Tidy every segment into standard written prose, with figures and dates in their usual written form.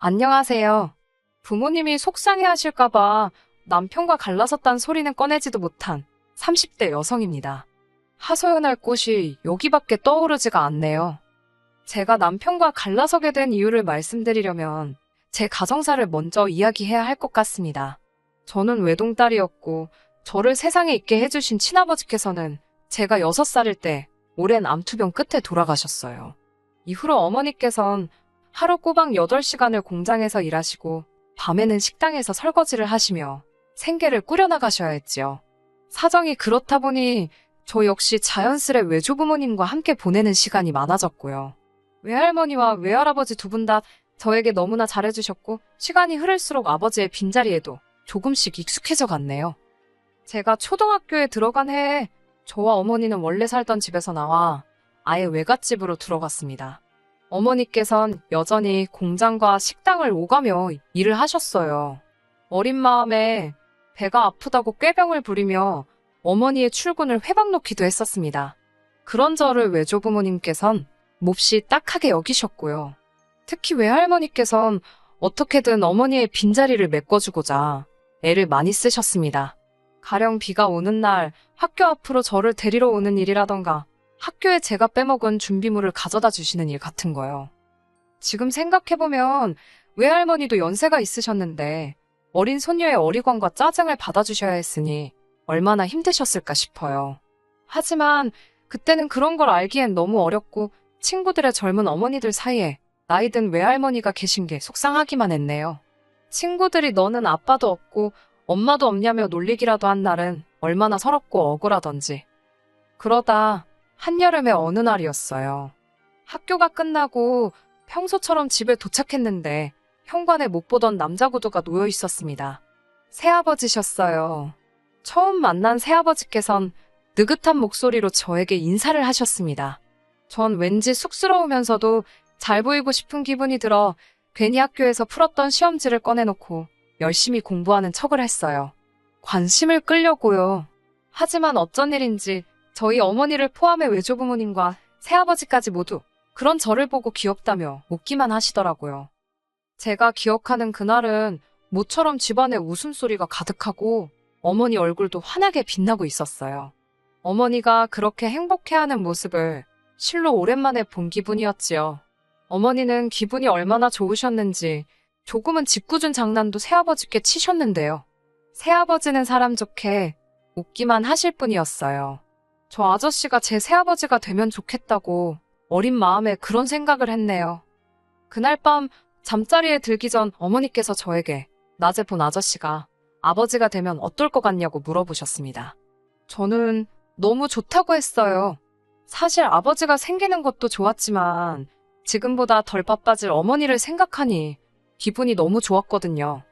안녕하세요. 부모님이 속상해하실까봐 남편과 갈라섰단 소리는 꺼내지도 못한 30대 여성입니다. 하소연할 곳이 여기밖에 떠오르지가 않네요. 제가 남편과 갈라서게 된 이유를 말씀드리려면 제 가정사를 먼저 이야기해야 할 것 같습니다. 저는 외동딸이었고 저를 세상에 있게 해주신 친아버지께서는 제가 6살일 때 오랜 암투병 끝에 돌아가셨어요. 이후로 어머니께선 하루 꼬박 8시간을 공장에서 일하시고 밤에는 식당에서 설거지를 하시며 생계를 꾸려나가셔야 했지요. 사정이 그렇다 보니 저 역시 자연스레 외조부모님과 함께 보내는 시간이 많아졌고요. 외할머니와 외할아버지 두 분 다 저에게 너무나 잘해주셨고 시간이 흐를수록 아버지의 빈자리에도 조금씩 익숙해져 갔네요. 제가 초등학교에 들어간 해에 저와 어머니는 원래 살던 집에서 나와 아예 외갓집으로 들어갔습니다. 어머니께선 여전히 공장과 식당을 오가며 일을 하셨어요. 어린 마음에 배가 아프다고 꾀병을 부리며 어머니의 출근을 회박놓기도 했었습니다. 그런 저를 외조부모님께선 몹시 딱하게 여기셨고요. 특히 외할머니께선 어떻게든 어머니의 빈자리를 메꿔주고자 애를 많이 쓰셨습니다. 가령 비가 오는 날 학교 앞으로 저를 데리러 오는 일이라던가 학교에 제가 빼먹은 준비물을 가져다 주시는 일 같은 거요. 지금 생각해보면 외할머니도 연세가 있으셨는데 어린 소녀의 어리광과 짜증을 받아주셔야 했으니 얼마나 힘드셨을까 싶어요. 하지만 그때는 그런 걸 알기엔 너무 어렸고 친구들의 젊은 어머니들 사이에 나이든 외할머니가 계신 게 속상하기만 했네요. 친구들이 너는 아빠도 없고 엄마도 없냐며 놀리기라도 한 날은 얼마나 서럽고 억울하던지. 그러다 한여름의 어느 날이었어요. 학교가 끝나고 평소처럼 집에 도착했는데 현관에 못 보던 남자 구두가 놓여 있었습니다. 새아버지셨어요. 처음 만난 새아버지께선 느긋한 목소리로 저에게 인사를 하셨습니다. 전 왠지 쑥스러우면서도 잘 보이고 싶은 기분이 들어 괜히 학교에서 풀었던 시험지를 꺼내놓고 열심히 공부하는 척을 했어요. 관심을 끌려고요. 하지만 어쩐 일인지 저희 어머니를 포함해 외조부모님과 새아버지까지 모두 그런 저를 보고 귀엽다며 웃기만 하시더라고요. 제가 기억하는 그날은 모처럼 집안에 웃음소리가 가득하고 어머니 얼굴도 환하게 빛나고 있었어요. 어머니가 그렇게 행복해하는 모습을 실로 오랜만에 본 기분이었지요. 어머니는 기분이 얼마나 좋으셨는지 조금은 짓궂은 장난도 새아버지께 치셨는데요. 새아버지는 사람 좋게 웃기만 하실 뿐이었어요. 저 아저씨가 제 새아버지가 되면 좋겠다고 어린 마음에 그런 생각을 했네요. 그날 밤 잠자리에 들기 전 어머니께서 저에게 낮에 본 아저씨가 아버지가 되면 어떨 것 같냐고 물어보셨습니다. 저는 너무 좋다고 했어요. 사실 아버지가 생기는 것도 좋았지만 지금보다 덜 바빠질 어머니를 생각하니 기분이 너무 좋았거든요.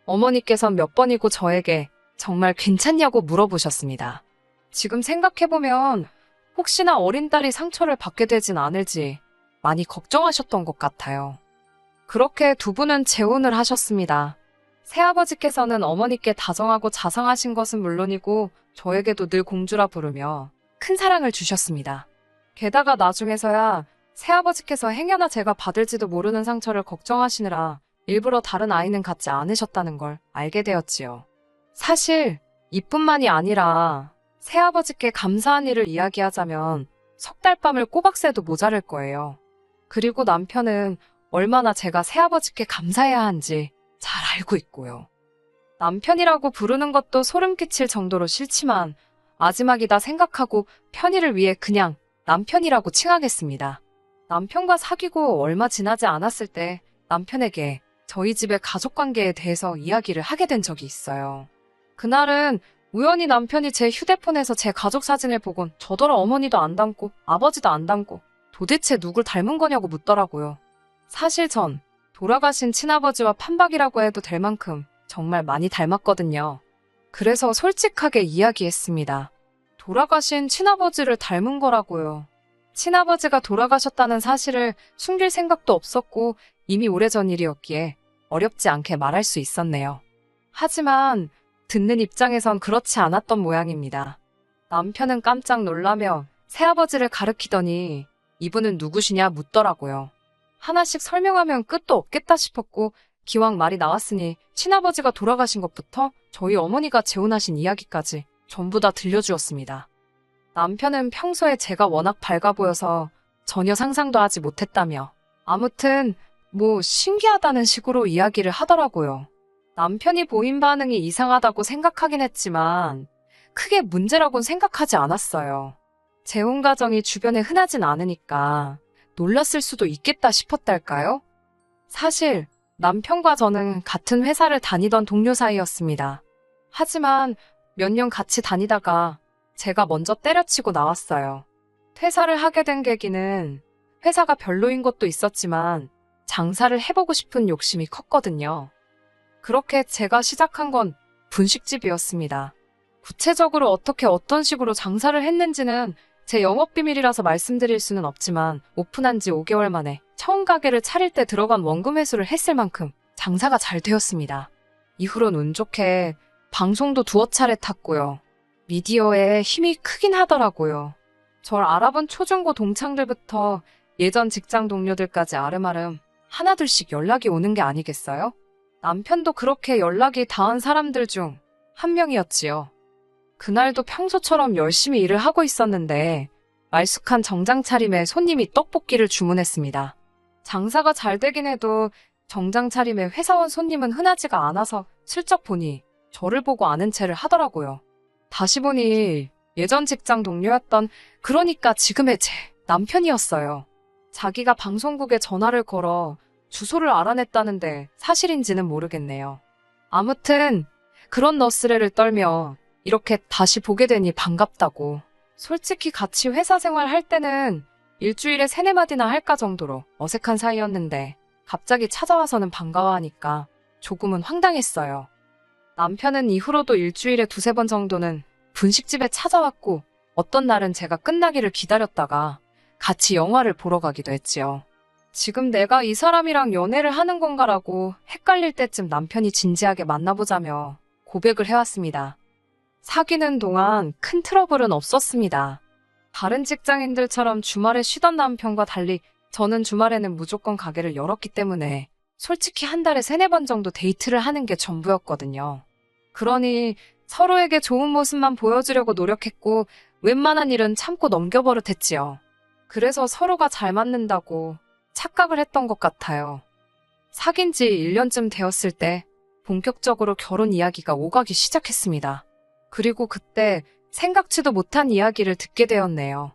어머니께선 몇 번이고 저에게 정말 괜찮냐고 물어보셨습니다. 지금 생각해보면 혹시나 어린 딸이 상처를 받게 되진 않을지 많이 걱정하셨던 것 같아요. 그렇게 두 분은 재혼을 하셨습니다. 새아버지께서는 어머니께 다정하고 자상하신 것은 물론이고 저에게도 늘 공주라 부르며 큰 사랑을 주셨습니다. 게다가 나중에서야 새아버지께서 행여나 제가 받을지도 모르는 상처를 걱정하시느라 일부러 다른 아이는 갖지 않으셨다는 걸 알게 되었지요. 사실 이뿐만이 아니라 새아버지께 감사한 일을 이야기하자면 석 달 밤을 꼬박 새도 모자랄 거예요. 그리고 남편은 얼마나 제가 새아버지께 감사해야 한지 잘 알고 있고요. 남편이라고 부르는 것도 소름 끼칠 정도로 싫지만 마지막이다 생각하고 편의를 위해 그냥 남편이라고 칭하겠습니다. 남편과 사귀고 얼마 지나지 않았을 때 남편에게 저희 집의 가족관계에 대해서 이야기를 하게 된 적이 있어요. 그날은 우연히 남편이 제 휴대폰에서 제 가족 사진을 보곤 저더러 어머니도 안 닮고 아버지도 안 닮고 도대체 누굴 닮은 거냐고 묻더라고요. 사실 전 돌아가신 친아버지와 판박이라고 해도 될 만큼 정말 많이 닮았거든요. 그래서 솔직하게 이야기했습니다. 돌아가신 친아버지를 닮은 거라고요. 친아버지가 돌아가셨다는 사실을 숨길 생각도 없었고 이미 오래전 일이었기에 어렵지 않게 말할 수 있었네요. 하지만 듣는 입장에선 그렇지 않았던 모양입니다. 남편은 깜짝 놀라며 새아버지를 가리키더니 이분은 누구시냐 묻더라고요. 하나씩 설명하면 끝도 없겠다 싶었고 기왕 말이 나왔으니 친아버지가 돌아가신 것부터 저희 어머니가 재혼하신 이야기까지 전부 다 들려주었습니다. 남편은 평소에 제가 워낙 밝아 보여서 전혀 상상도 하지 못했다며 아무튼 뭐 신기하다는 식으로 이야기를 하더라고요. 남편이 보인 반응이 이상하다고 생각하긴 했지만 크게 문제라고는 생각하지 않았어요. 재혼 가정이 주변에 흔하진 않으니까 놀랐을 수도 있겠다 싶었달까요? 사실 남편과 저는 같은 회사를 다니던 동료 사이였습니다. 하지만 몇 년 같이 다니다가 제가 먼저 때려치고 나왔어요. 퇴사를 하게 된 계기는 회사가 별로인 것도 있었지만 장사를 해보고 싶은 욕심이 컸거든요. 그렇게 제가 시작한 건 분식집이었습니다. 구체적으로 어떻게 어떤 식으로 장사를 했는지는 제 영업비밀이라서 말씀드릴 수는 없지만 오픈한 지 5개월 만에 처음 가게를 차릴 때 들어간 원금 회수를 했을 만큼 장사가 잘 되었습니다. 이후론 운 좋게 방송도 두어 차례 탔고요. 미디어에 힘이 크긴 하더라고요. 절 알아본 초중고 동창들부터 예전 직장 동료들까지 아름아름 하나둘씩 연락이 오는 게 아니겠어요? 남편도 그렇게 연락이 닿은 사람들 중 한 명이었지요. 그날도 평소처럼 열심히 일을 하고 있었는데 말쑥한 정장 차림에 손님이 떡볶이를 주문했습니다. 장사가 잘 되긴 해도 정장 차림에 회사원 손님은 흔하지가 않아서 슬쩍 보니 저를 보고 아는 체를 하더라고요. 다시 보니 예전 직장 동료였던 그러니까 지금의 제 남편이었어요. 자기가 방송국에 전화를 걸어 주소를 알아냈다는데 사실인지는 모르겠네요. 아무튼 그런 너스레를 떨며 이렇게 다시 보게 되니 반갑다고. 솔직히 같이 회사 생활할 때는 일주일에 3-4마디나 할까 정도로 어색한 사이였는데 갑자기 찾아와서는 반가워하니까 조금은 황당했어요. 남편은 이후로도 일주일에 2-3번 정도는 분식집에 찾아왔고 어떤 날은 제가 끝나기를 기다렸다가 같이 영화를 보러 가기도 했지요. 지금 내가 이 사람이랑 연애를 하는 건가라고 헷갈릴 때쯤 남편이 진지하게 만나보자며 고백을 해왔습니다. 사귀는 동안 큰 트러블은 없었습니다. 다른 직장인들처럼 주말에 쉬던 남편과 달리 저는 주말에는 무조건 가게를 열었기 때문에 솔직히 한 달에 3-4번 정도 데이트를 하는 게 전부였거든요. 그러니 서로에게 좋은 모습만 보여주려고 노력했고 웬만한 일은 참고 넘겨버릇했지요. 그래서 서로가 잘 맞는다고 착각을 했던 것 같아요. 사귄 지 1년쯤 되었을 때 본격적으로 결혼 이야기가 오가기 시작했습니다. 그리고 그때 생각지도 못한 이야기를 듣게 되었네요.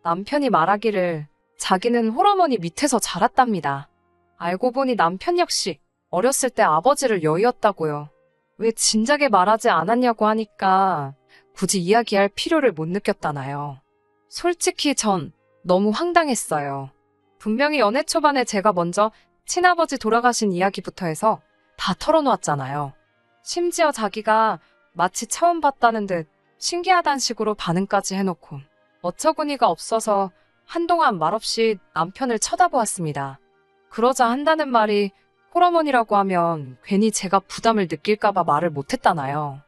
남편이 말하기를 자기는 홀어머니 밑에서 자랐답니다. 알고 보니 남편 역시 어렸을 때 아버지를 여의었다고요. 왜 진작에 말하지 않았냐고 하니까 굳이 이야기할 필요를 못 느꼈다나요. 솔직히 전 너무 황당했어요. 분명히 연애 초반에 제가 먼저 친아버지 돌아가신 이야기부터 해서 다 털어놓았잖아요. 심지어 자기가 마치 처음 봤다는 듯 신기하단 식으로 반응까지 해놓고 어처구니가 없어서 한동안 말없이 남편을 쳐다보았습니다. 그러자 한다는 말이 홀어머니라고 하면 괜히 제가 부담을 느낄까봐 말을 못했다나요.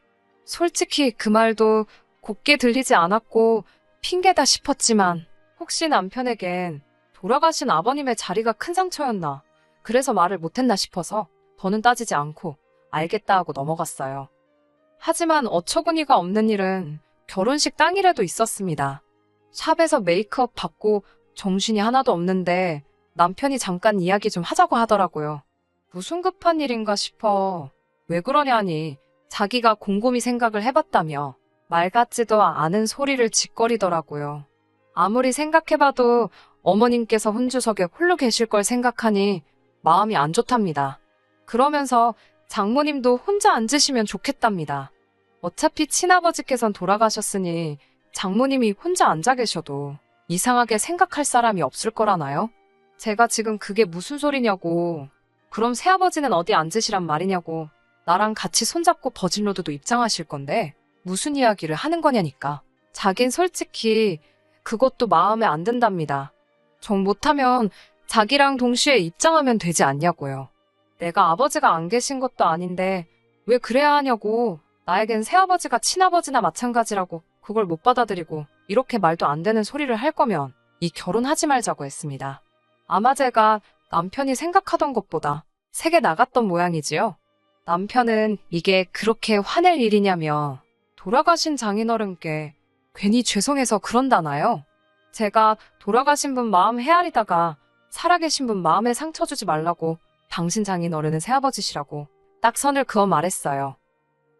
솔직히 그 말도 곱게 들리지 않았고 핑계다 싶었지만 혹시 남편에겐 돌아가신 아버님의 자리가 큰 상처였나 그래서 말을 못했나 싶어서 더는 따지지 않고 알겠다 하고 넘어갔어요. 하지만 어처구니가 없는 일은 결혼식 당일에도 있었습니다. 샵에서 메이크업 받고 정신이 하나도 없는데 남편이 잠깐 이야기 좀 하자고 하더라고요. 무슨 급한 일인가 싶어. 왜 그러냐니 자기가 곰곰이 생각을 해봤다며 말 같지도 않은 소리를 짓거리더라고요. 아무리 생각해봐도 어머님께서 혼주석에 홀로 계실 걸 생각하니 마음이 안 좋답니다. 그러면서 장모님도 혼자 앉으시면 좋겠답니다. 어차피 친아버지께선 돌아가셨으니 장모님이 혼자 앉아 계셔도 이상하게 생각할 사람이 없을 거라나요? 제가 지금 그게 무슨 소리냐고. 그럼 새아버지는 어디 앉으시란 말이냐고. 나랑 같이 손잡고 버진로드도 입장하실 건데 무슨 이야기를 하는 거냐니까. 자긴 솔직히 그것도 마음에 안 든답니다. 정 못하면 자기랑 동시에 입장하면 되지 않냐고요. 내가 아버지가 안 계신 것도 아닌데 왜 그래야 하냐고. 나에겐 새아버지가 친아버지나 마찬가지라고 그걸 못 받아들이고 이렇게 말도 안 되는 소리를 할 거면 이 결혼하지 말자고 했습니다. 아마 제가 남편이 생각하던 것보다 세게 나갔던 모양이지요. 남편은 이게 그렇게 화낼 일이냐며 돌아가신 장인어른께 괜히 죄송해서 그런다나요? 제가 돌아가신 분 마음 헤아리다가 살아계신 분 마음에 상처 주지 말라고 당신 장인어른은 새아버지시라고 딱 선을 그어 말했어요.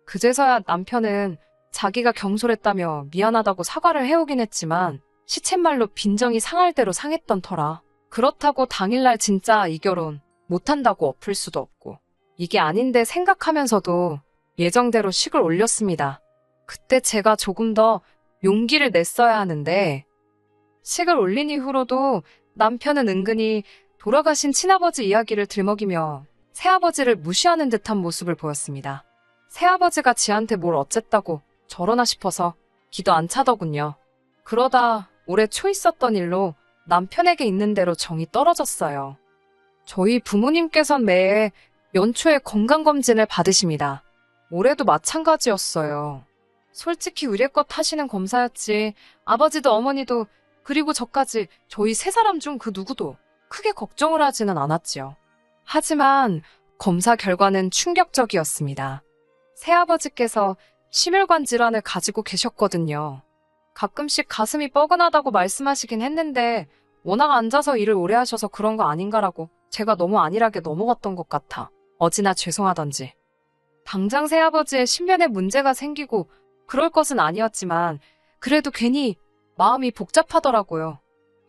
그제서야 남편은 자기가 경솔했다며 미안하다고 사과를 해오긴 했지만 시쳇말로 빈정이 상할 대로 상했던 터라 그렇다고 당일날 진짜 이 결혼 못한다고 엎을 수도 없고 이게 아닌데 생각하면서도 예정대로 식을 올렸습니다. 그때 제가 조금 더 용기를 냈어야 하는데 식을 올린 이후로도 남편은 은근히 돌아가신 친아버지 이야기를 들먹이며 새아버지를 무시하는 듯한 모습을 보였습니다. 새아버지가 지한테 뭘 어쨌다고 저러나 싶어서 기도 안 차더군요. 그러다 올해 초 있었던 일로 남편에게 있는 대로 정이 떨어졌어요. 저희 부모님께선 매해 연초에 건강검진을 받으십니다. 올해도 마찬가지였어요. 솔직히 의례껏 하시는 검사였지 아버지도 어머니도 그리고 저까지 저희 세 사람 중 그 누구도 크게 걱정을 하지는 않았지요. 하지만 검사 결과는 충격적이었습니다. 새아버지께서 심혈관 질환을 가지고 계셨거든요. 가끔씩 가슴이 뻐근하다고 말씀하시긴 했는데 워낙 앉아서 일을 오래 하셔서 그런 거 아닌가라고 제가 너무 안일하게 넘어갔던 것 같아 어찌나 죄송하던지. 당장 새아버지의 신변에 문제가 생기고 그럴 것은 아니었지만 그래도 괜히 마음이 복잡하더라고요.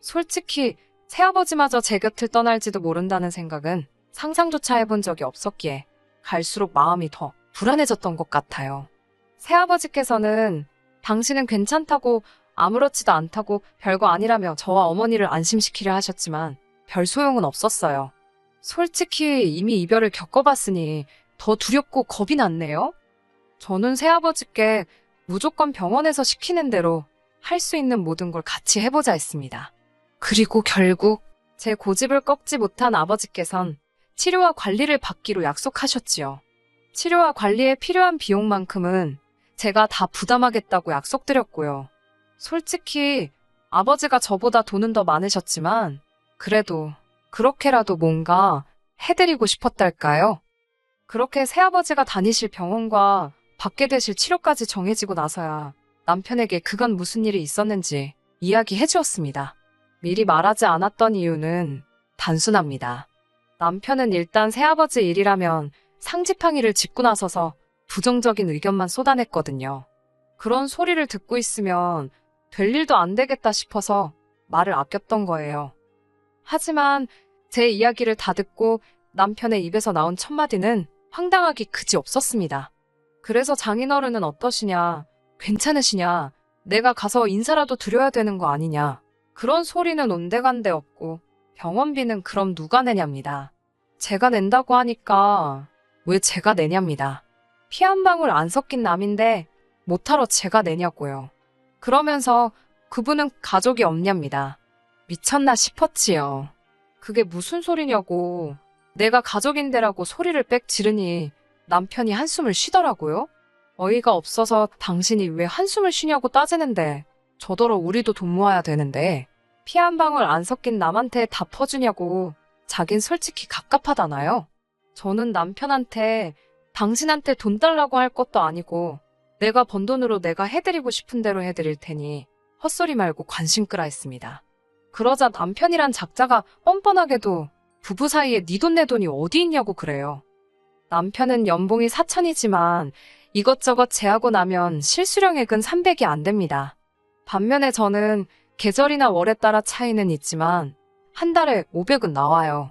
솔직히 새아버지마저 제 곁을 떠날지도 모른다는 생각은 상상조차 해본 적이 없었기에 갈수록 마음이 더 불안해졌던 것 같아요. 새아버지께서는 당신은 괜찮다고 아무렇지도 않다고 별거 아니라며 저와 어머니를 안심시키려 하셨지만 별 소용은 없었어요. 솔직히 이미 이별을 겪어봤으니 더 두렵고 겁이 났네요. 저는 새아버지께 무조건 병원에서 시키는 대로 할 수 있는 모든 걸 같이 해보자 했습니다. 그리고 결국 제 고집을 꺾지 못한 아버지께선 치료와 관리를 받기로 약속하셨지요. 치료와 관리에 필요한 비용만큼은 제가 다 부담하겠다고 약속드렸고요. 솔직히 아버지가 저보다 돈은 더 많으셨지만 그래도 그렇게라도 뭔가 해드리고 싶었달까요? 그렇게 새아버지가 다니실 병원과 받게 되실 치료까지 정해지고 나서야 남편에게 그간 무슨 일이 있었는지 이야기해 주었습니다. 미리 말하지 않았던 이유는 단순합니다. 남편은 일단 새아버지 일이라면 상지팡이를 짚고 나서서 부정적인 의견만 쏟아냈거든요. 그런 소리를 듣고 있으면 될 일도 안 되겠다 싶어서 말을 아꼈던 거예요. 하지만 제 이야기를 다 듣고 남편의 입에서 나온 첫마디는 황당하기 그지 없었습니다. 그래서 장인어른은 어떠시냐? 괜찮으시냐? 내가 가서 인사라도 드려야 되는 거 아니냐? 그런 소리는 온데간데 없고 병원비는 그럼 누가 내냐입니다. 제가 낸다고 하니까 왜 제가 내냐입니다. 피 한 방울 안 섞인 남인데 못하러 제가 내냐고요. 그러면서 그분은 가족이 없냐입니다. 미쳤나 싶었지요. 그게 무슨 소리냐고. 내가 가족인데라고 소리를 빽 지르니 남편이 한숨을 쉬더라고요. 어이가 없어서 당신이 왜 한숨을 쉬냐고 따지는데 저더러 우리도 돈 모아야 되는데 피 한 방울 안 섞인 남한테 다 퍼주냐고. 자긴 솔직히 갑갑하다나요? 저는 남편한테 당신한테 돈 달라고 할 것도 아니고 내가 번 돈으로 내가 해드리고 싶은 대로 해드릴 테니 헛소리 말고 관심 끄라 했습니다. 그러자 남편이란 작자가 뻔뻔하게도 부부 사이에 네 돈 내 돈이 어디 있냐고 그래요. 남편은 연봉이 4천이지만 이것저것 제하고 나면 실수령액은 300이 안 됩니다. 반면에 저는 계절이나 월에 따라 차이는 있지만 한 달에 500은 나와요.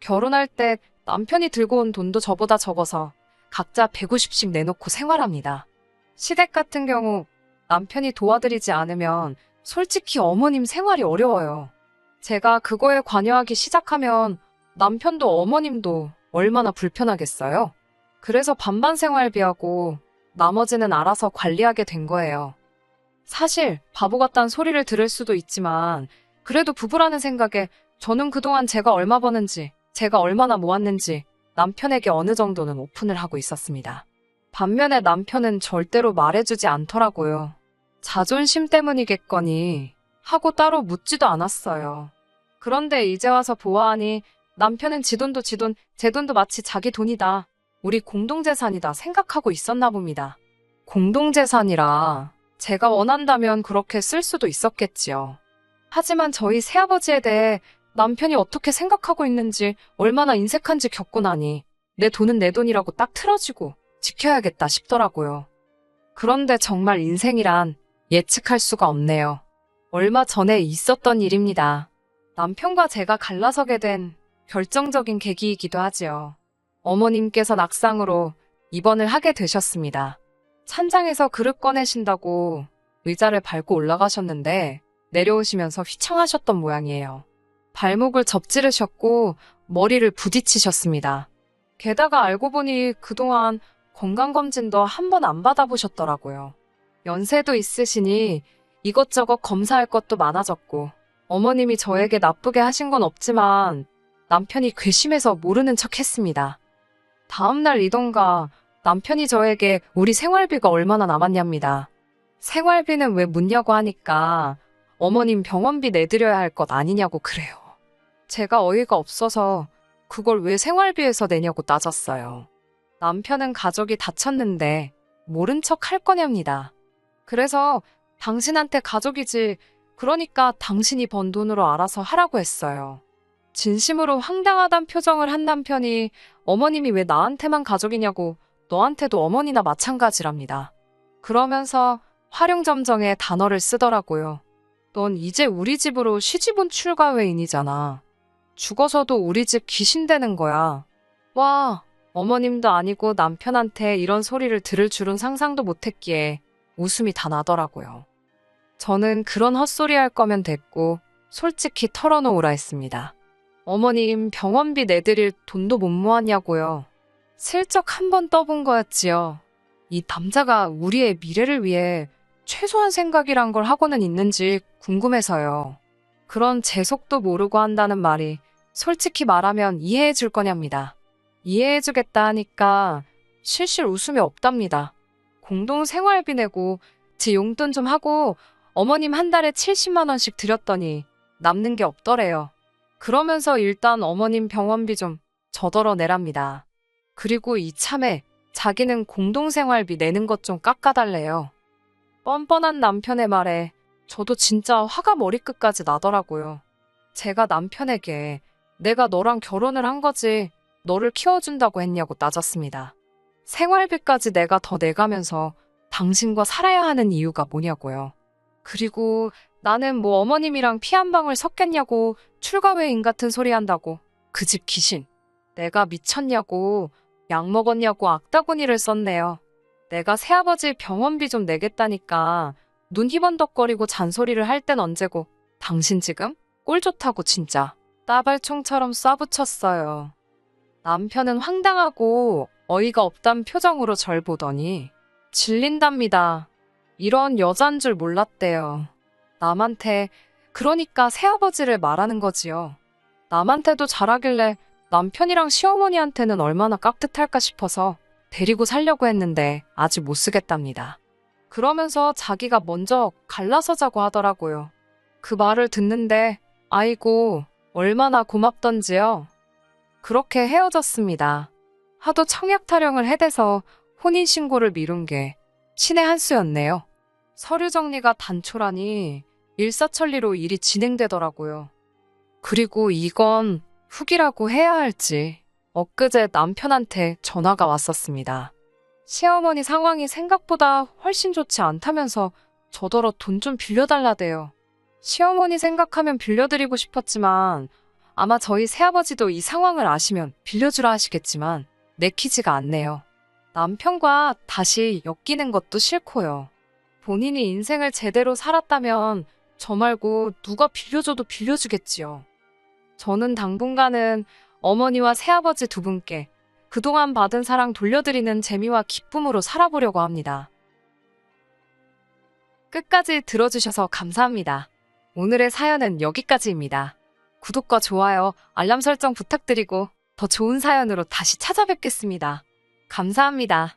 결혼할 때 남편이 들고 온 돈도 저보다 적어서 각자 150씩 내놓고 생활합니다. 시댁 같은 경우 남편이 도와드리지 않으면 솔직히 어머님 생활이 어려워요. 제가 그거에 관여하기 시작하면 남편도 어머님도 얼마나 불편하겠어요? 그래서 반반 생활비하고 나머지는 알아서 관리하게 된 거예요. 사실 바보 같단 소리를 들을 수도 있지만 그래도 부부라는 생각에 저는 그동안 제가 얼마 버는지 제가 얼마나 모았는지 남편에게 어느 정도는 오픈을 하고 있었습니다. 반면에 남편은 절대로 말해주지 않더라고요. 자존심 때문이겠거니 하고 따로 묻지도 않았어요. 그런데 이제 와서 보아하니 남편은 지 돈도 지 돈, 제 돈도 마치 자기 돈이다. 우리 공동재산이다 생각하고 있었나 봅니다. 공동재산이라 제가 원한다면 그렇게 쓸 수도 있었겠지요. 하지만 저희 새아버지에 대해 남편이 어떻게 생각하고 있는지 얼마나 인색한지 겪고 나니 내 돈은 내 돈이라고 딱 틀어지고 지켜야겠다 싶더라고요. 그런데 정말 인생이란 예측할 수가 없네요. 얼마 전에 있었던 일입니다. 남편과 제가 갈라서게 된 결정적인 계기이기도 하지요. 어머님께서 낙상으로 입원을 하게 되셨습니다. 찬장에서 그릇 꺼내신다고 의자를 밟고 올라가셨는데 내려오시면서 휘청하셨던 모양이에요. 발목을 접지르셨고 머리를 부딪히셨습니다. 게다가 알고 보니 그동안 건강검진도 한 번 안 받아보셨더라고요. 연세도 있으시니 이것저것 검사할 것도 많아졌고 어머님이 저에게 나쁘게 하신 건 없지만 남편이 괘씸해서 모르는 척 했습니다. 다음날 이던가 남편이 저에게 우리 생활비가 얼마나 남았냐입니다. 생활비는 왜 묻냐고 하니까 어머님 병원비 내드려야 할 것 아니냐고 그래요. 제가 어이가 없어서 그걸 왜 생활비에서 내냐고 따졌어요. 남편은 가족이 다쳤는데 모른 척 할 거냐입니다. 그래서 당신한테 가족이지, 그러니까 당신이 번 돈으로 알아서 하라고 했어요. 진심으로 황당하단 표정을 한 남편이 어머님이 왜 나한테만 가족이냐고 너한테도 어머니나 마찬가지랍니다. 그러면서 활용점정의 단어를 쓰더라고요. 넌 이제 우리 집으로 시집온 출가회인이잖아. 죽어서도 우리 집 귀신 되는 거야. 와, 어머님도 아니고 남편한테 이런 소리를 들을 줄은 상상도 못했기에 웃음이 다 나더라고요. 저는 그런 헛소리 할 거면 됐고 솔직히 털어놓으라 했습니다. 어머님 병원비 내드릴 돈도 못 모았냐고요. 슬쩍 한번 떠본 거였지요. 이 남자가 우리의 미래를 위해 최소한 생각이란 걸 하고는 있는지 궁금해서요. 그런 재속도 모르고 한다는 말이 솔직히 말하면 이해해 줄 거냐입니다. 이해해 주겠다 하니까 실실 웃음이 없답니다. 공동 생활비 내고 제 용돈 좀 하고 어머님 한 달에 70만 원씩 드렸더니 남는 게 없더래요. 그러면서 일단 어머님 병원비 좀 저더러 내랍니다. 그리고 이참에 자기는 공동생활비 내는 것 좀 깎아달래요. 뻔뻔한 남편의 말에 저도 진짜 화가 머리끝까지 나더라고요. 제가 남편에게 내가 너랑 결혼을 한 거지 너를 키워준다고 했냐고 따졌습니다. 생활비까지 내가 더 내가면서 당신과 살아야 하는 이유가 뭐냐고요. 그리고 나는 뭐 어머님이랑 피 한 방울 섞겠냐고 출가회인 같은 소리 한다고. 그 집 귀신. 내가 미쳤냐고, 약 먹었냐고 악다구니를 썼네요. 내가 새아버지 병원비 좀 내겠다니까 눈 희번덕거리고 잔소리를 할 땐 언제고 당신 지금? 꼴 좋다고 진짜 따발총처럼 쏴붙였어요. 남편은 황당하고 어이가 없단 표정으로 절 보더니 질린답니다. 이런 여잔 줄 몰랐대요. 남한테, 그러니까 새아버지를 말하는 거지요. 남한테도 잘하길래 남편이랑 시어머니한테는 얼마나 깍듯할까 싶어서 데리고 살려고 했는데 아직 못 쓰겠답니다. 그러면서 자기가 먼저 갈라서자고 하더라고요. 그 말을 듣는데 아이고 얼마나 고맙던지요. 그렇게 헤어졌습니다. 하도 청약 타령을 해대서 혼인신고를 미룬 게 신의 한 수였네요. 서류 정리가 단촐하니 일사천리로 일이 진행되더라고요. 그리고 이건 훅이라고 해야 할지 엊그제 남편한테 전화가 왔었습니다. 시어머니 상황이 생각보다 훨씬 좋지 않다면서 저더러 돈 좀 빌려달라대요. 시어머니 생각하면 빌려드리고 싶었지만 아마 저희 새아버지도 이 상황을 아시면 빌려주라 하시겠지만 내키지가 않네요. 남편과 다시 엮이는 것도 싫고요. 본인이 인생을 제대로 살았다면 저 말고 누가 빌려줘도 빌려주겠지요. 저는 당분간은 어머니와 새아버지 두 분께 그동안 받은 사랑 돌려드리는 재미와 기쁨으로 살아보려고 합니다. 끝까지 들어주셔서 감사합니다. 오늘의 사연은 여기까지입니다. 구독과 좋아요, 알람 설정 부탁드리고 더 좋은 사연으로 다시 찾아뵙겠습니다. 감사합니다.